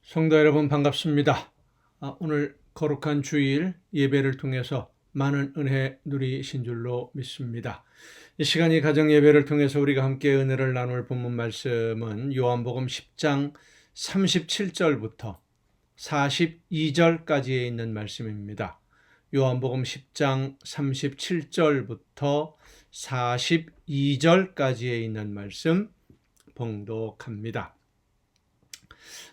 성도 여러분 반갑습니다. 오늘 거룩한 주일 예배를 통해서 많은 은혜 누리신 줄로 믿습니다. 이 시간이 가정 예배를 통해서 우리가 함께 은혜를 나눌 본문 말씀은 요한복음 10장 37절부터 42절까지에 있는 말씀입니다. 요한복음 10장 37절부터 42절까지에 있는 말씀 봉독합니다.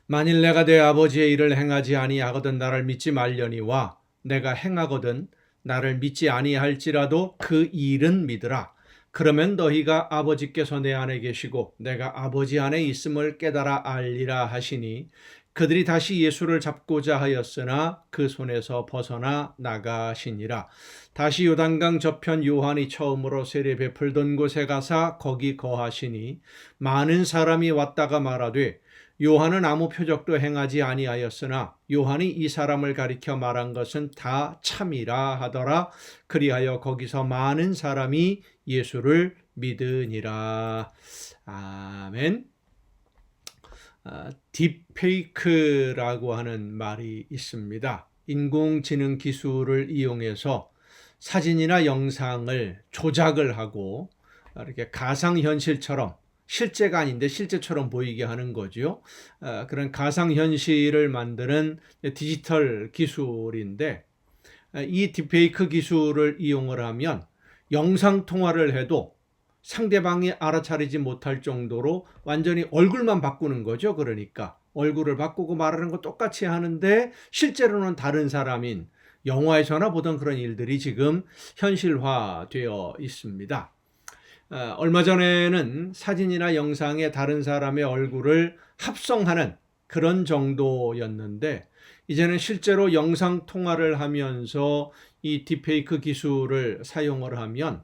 만일 내가 내 아버지의 일을 행하지 아니하거든 나를 믿지 말려니와 내가 행하거든 나를 믿지 아니할지라도 그 일은 믿으라. 그러면 너희가 아버지께서 내 안에 계시고 내가 아버지 안에 있음을 깨달아 알리라 하시니 그들이 다시 예수를 잡고자 하였으나 그 손에서 벗어나 나가시니라. 다시 요단강 저편 요한이 처음으로 세례 베풀던 곳에 가사 거기 거하시니 많은 사람이 왔다가 말하되 요한은 아무 표적도 행하지 아니하였으나 요한이 이 사람을 가리켜 말한 것은 다 참이라 하더라. 그리하여 거기서 많은 사람이 예수를 믿으니라. 아멘. 딥페이크라고 하는 말이 있습니다. 인공지능 기술을 이용해서 사진이나 영상을 조작을 하고 이렇게 가상현실처럼 실제가 아닌데 실제처럼 보이게 하는 거죠. 그런 가상현실을 만드는 디지털 기술인데 이 딥페이크 기술을 이용을 하면 영상통화를 해도 상대방이 알아차리지 못할 정도로 완전히 얼굴만 바꾸는 거죠. 그러니까 얼굴을 바꾸고 말하는 거 똑같이 하는데 실제로는 다른 사람인 영화에서나 보던 그런 일들이 지금 현실화되어 있습니다. 얼마 전에는 사진이나 영상에 다른 사람의 얼굴을 합성하는 그런 정도였는데 이제는 실제로 영상 통화를 하면서 이 딥페이크 기술을 사용을 하면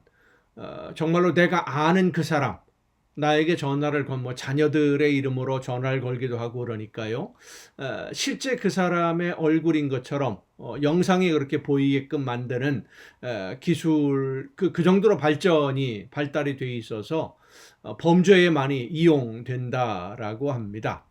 정말로 내가 아는 그 사람, 나에게 전화를 건 자녀들의 이름으로 전화를 걸기도 하고 그러니까요. 실제 그 사람의 얼굴인 것처럼 영상이 그렇게 보이게끔 만드는 기술 그 정도로 발달이 돼 있어서 범죄에 많이 이용된다라고 합니다.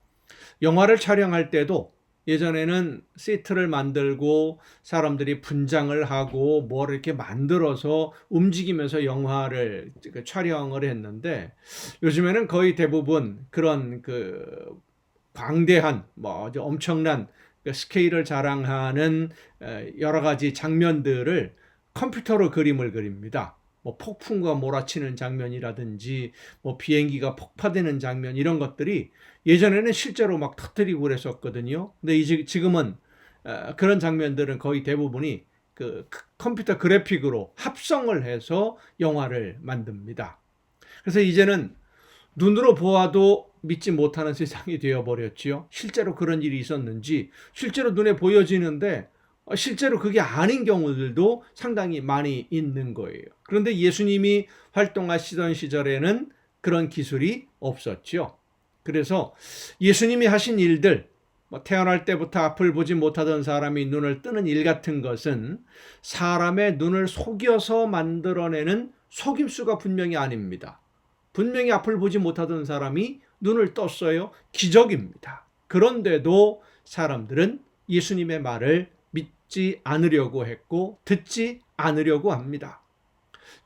영화를 촬영할 때도 예전에는 세트를 만들고 사람들이 분장을 하고 뭘 이렇게 만들어서 움직이면서 영화를 촬영을 했는데 요즘에는 거의 대부분 그런 광대한 아주 엄청난 스케일을 자랑하는 여러 가지 장면들을 컴퓨터로 그림을 그립니다. 폭풍과 몰아치는 장면이라든지 비행기가 폭파되는 장면 이런 것들이 예전에는 실제로 막 터뜨리고 그랬었거든요. 근데 지금은 그런 장면들은 거의 대부분이 그 컴퓨터 그래픽으로 합성을 해서 영화를 만듭니다. 그래서 이제는 눈으로 보아도 믿지 못하는 세상이 되어버렸지요. 실제로 그런 일이 있었는지 실제로 눈에 보여지는데 실제로 그게 아닌 경우들도 상당히 많이 있는 거예요. 그런데 예수님이 활동하시던 시절에는 그런 기술이 없었죠. 그래서 예수님이 하신 일들, 태어날 때부터 앞을 보지 못하던 사람이 눈을 뜨는 일 같은 것은 사람의 눈을 속여서 만들어내는 속임수가 분명히 아닙니다. 분명히 앞을 보지 못하던 사람이 눈을 떴어요. 기적입니다. 그런데도 사람들은 예수님의 말을 믿지 않으려고 했고 듣지 않으려고 합니다.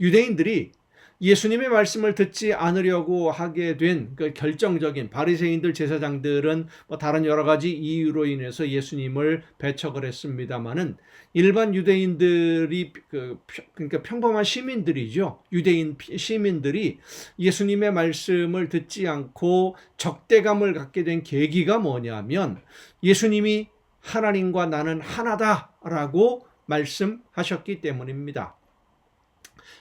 유대인들이 예수님의 말씀을 듣지 않으려고 하게 된 그 결정적인 바리새인들 제사장들은 다른 여러 가지 이유로 인해서 예수님을 배척을 했습니다마는 일반 유대인들이 그러니까 평범한 시민들이죠. 유대인 시민들이 예수님의 말씀을 듣지 않고 적대감을 갖게 된 계기가 뭐냐면 예수님이 하나님과 나는 하나다라고 말씀하셨기 때문입니다.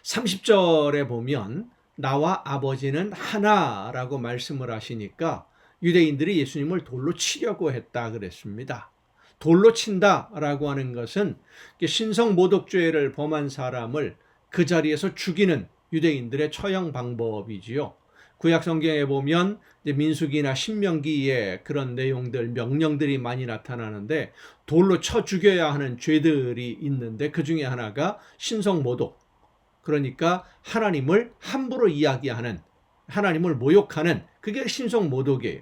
30절에 보면 나와 아버지는 하나라고 말씀을 하시니까 유대인들이 예수님을 돌로 치려고 했다 그랬습니다. 돌로 친다라고 하는 것은 신성 모독죄를 범한 사람을 그 자리에서 죽이는 유대인들의 처형 방법이지요. 구약 성경에 보면 민수기나 신명기에 그런 내용들, 명령들이 많이 나타나는데 돌로 쳐 죽여야 하는 죄들이 있는데 그 중에 하나가 신성 모독. 그러니까 하나님을 함부로 이야기하는, 하나님을 모욕하는 그게 신성 모독이에요.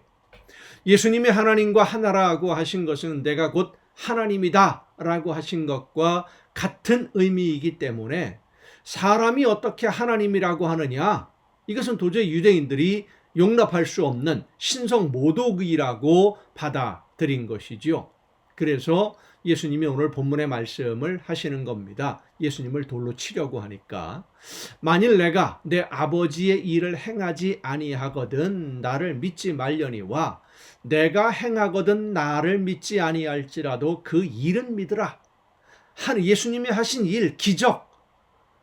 예수님이 하나님과 하나라고 하신 것은 내가 곧 하나님이다 라고 하신 것과 같은 의미이기 때문에 사람이 어떻게 하나님이라고 하느냐, 이것은 도저히 유대인들이 용납할 수 없는 신성 모독이라고 받아들인 것이지요. 그래서 예수님이 오늘 본문의 말씀을 하시는 겁니다. 예수님을 돌로 치려고 하니까 만일 내가 내 아버지의 일을 행하지 아니하거든 나를 믿지 말려니와 내가 행하거든 나를 믿지 아니할지라도 그 일은 믿으라. 예수님이 하신 일, 기적,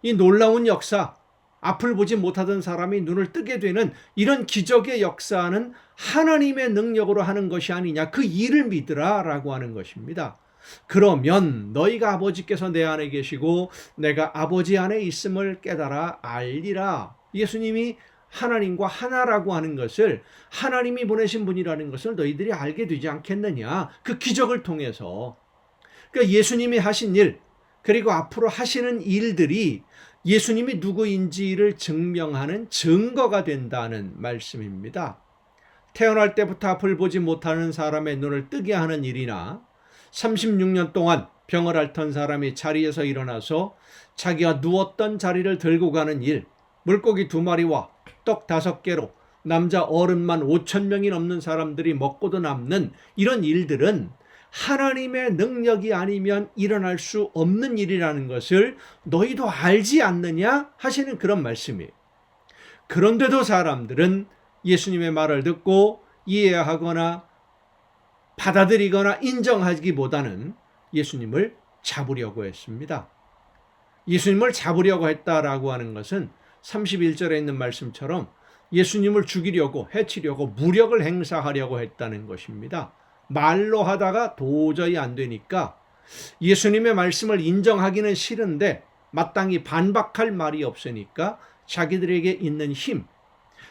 이 놀라운 역사, 앞을 보지 못하던 사람이 눈을 뜨게 되는 이런 기적의 역사는 하나님의 능력으로 하는 것이 아니냐, 그 일을 믿으라 라고 하는 것입니다. 그러면 너희가 아버지께서 내 안에 계시고 내가 아버지 안에 있음을 깨달아 알리라. 예수님이 하나님과 하나라고 하는 것을, 하나님이 보내신 분이라는 것을 너희들이 알게 되지 않겠느냐, 그 기적을 통해서. 그러니까 예수님이 하신 일, 그리고 앞으로 하시는 일들이 예수님이 누구인지를 증명하는 증거가 된다는 말씀입니다. 태어날 때부터 앞을 보지 못하는 사람의 눈을 뜨게 하는 일이나 36년 동안 병을 앓던 사람이 자리에서 일어나서 자기가 누웠던 자리를 들고 가는 일, 물고기 2마리와 떡 5개로 남자 어른만 5,000명이 넘는 사람들이 먹고도 남는 이런 일들은 하나님의 능력이 아니면 일어날 수 없는 일이라는 것을 너희도 알지 않느냐 하시는 그런 말씀이에요. 그런데도 사람들은 예수님의 말을 듣고 이해하거나 받아들이거나 인정하기보다는 예수님을 잡으려고 했습니다. 예수님을 잡으려고 했다라고 하는 것은 31절에 있는 말씀처럼 예수님을 죽이려고, 해치려고 무력을 행사하려고 했다는 것입니다. 말로 하다가 도저히 안 되니까 예수님의 말씀을 인정하기는 싫은데 마땅히 반박할 말이 없으니까 자기들에게 있는 힘,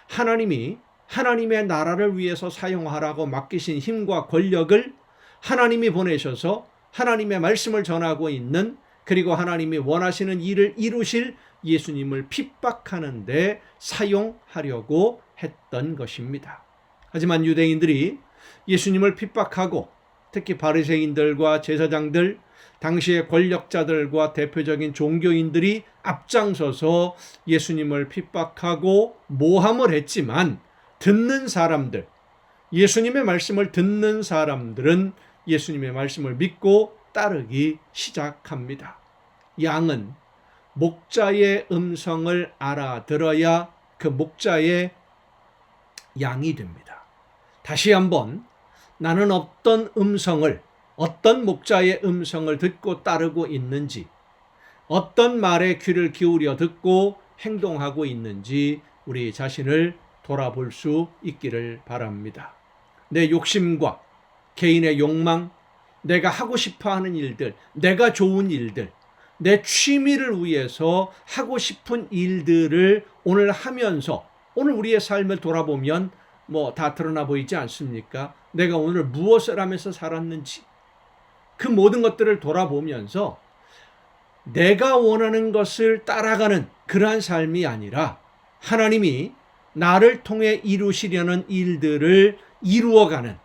하나님이 하나님의 나라를 위해서 사용하라고 맡기신 힘과 권력을 하나님이 보내셔서 하나님의 말씀을 전하고 있는, 그리고 하나님이 원하시는 일을 이루실 예수님을 핍박하는 데 사용하려고 했던 것입니다. 하지만 유대인들이 예수님을 핍박하고, 특히 바리새인들과 제사장들, 당시의 권력자들과 대표적인 종교인들이 앞장서서 예수님을 핍박하고 모함을 했지만, 듣는 사람들, 예수님의 말씀을 듣는 사람들은 예수님의 말씀을 믿고 따르기 시작합니다. 양은 목자의 음성을 알아들어야 그 목자의 양이 됩니다. 다시 한번, 나는 어떤 음성을, 어떤 목자의 음성을 듣고 따르고 있는지, 어떤 말에 귀를 기울여 듣고 행동하고 있는지 우리 자신을 돌아볼 수 있기를 바랍니다. 내 욕심과 개인의 욕망, 내가 하고 싶어 하는 일들, 내가 좋은 일들, 내 취미를 위해서 하고 싶은 일들을 오늘 하면서, 오늘 우리의 삶을 돌아보면 다 드러나 보이지 않습니까? 내가 오늘 무엇을 하면서 살았는지, 그 모든 것들을 돌아보면서 내가 원하는 것을 따라가는 그러한 삶이 아니라 하나님이 나를 통해 이루시려는 일들을 이루어가는,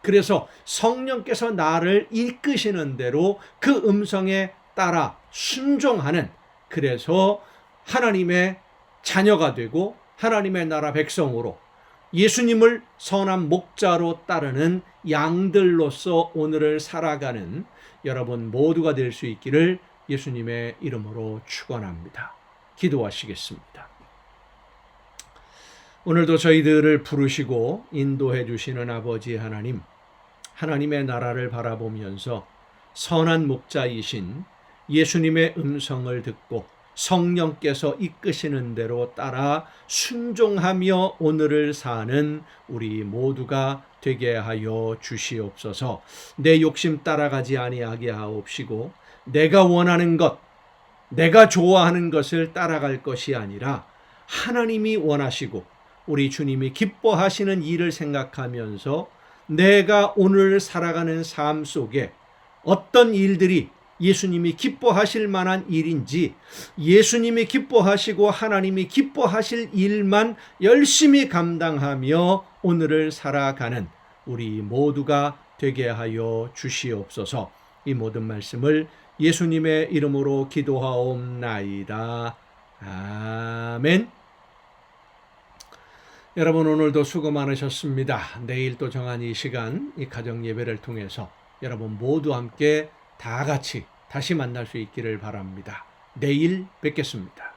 그래서 성령께서 나를 이끄시는 대로 그 음성에 따라 순종하는, 그래서 하나님의 자녀가 되고 하나님의 나라 백성으로 예수님을 선한 목자로 따르는 양들로서 오늘을 살아가는 여러분 모두가 될 수 있기를 예수님의 이름으로 축원합니다. 기도하시겠습니다. 오늘도 저희들을 부르시고 인도해 주시는 아버지 하나님, 하나님의 나라를 바라보면서 선한 목자이신 예수님의 음성을 듣고 성령께서 이끄시는 대로 따라 순종하며 오늘을 사는 우리 모두가 되게 하여 주시옵소서. 내 욕심 따라가지 아니하게 하옵시고, 내가 원하는 것, 내가 좋아하는 것을 따라갈 것이 아니라 하나님이 원하시고 우리 주님이 기뻐하시는 일을 생각하면서 내가 오늘 살아가는 삶 속에 어떤 일들이 예수님이 기뻐하실 만한 일인지, 예수님이 기뻐하시고 하나님이 기뻐하실 일만 열심히 감당하며 오늘을 살아가는 우리 모두가 되게 하여 주시옵소서. 이 모든 말씀을 예수님의 이름으로 기도하옵나이다. 아멘. 여러분, 오늘도 수고 많으셨습니다. 내일 또 정한 이 시간, 이 가정 예배를 통해서 여러분 모두 함께 다 같이 다시 만날 수 있기를 바랍니다. 내일 뵙겠습니다.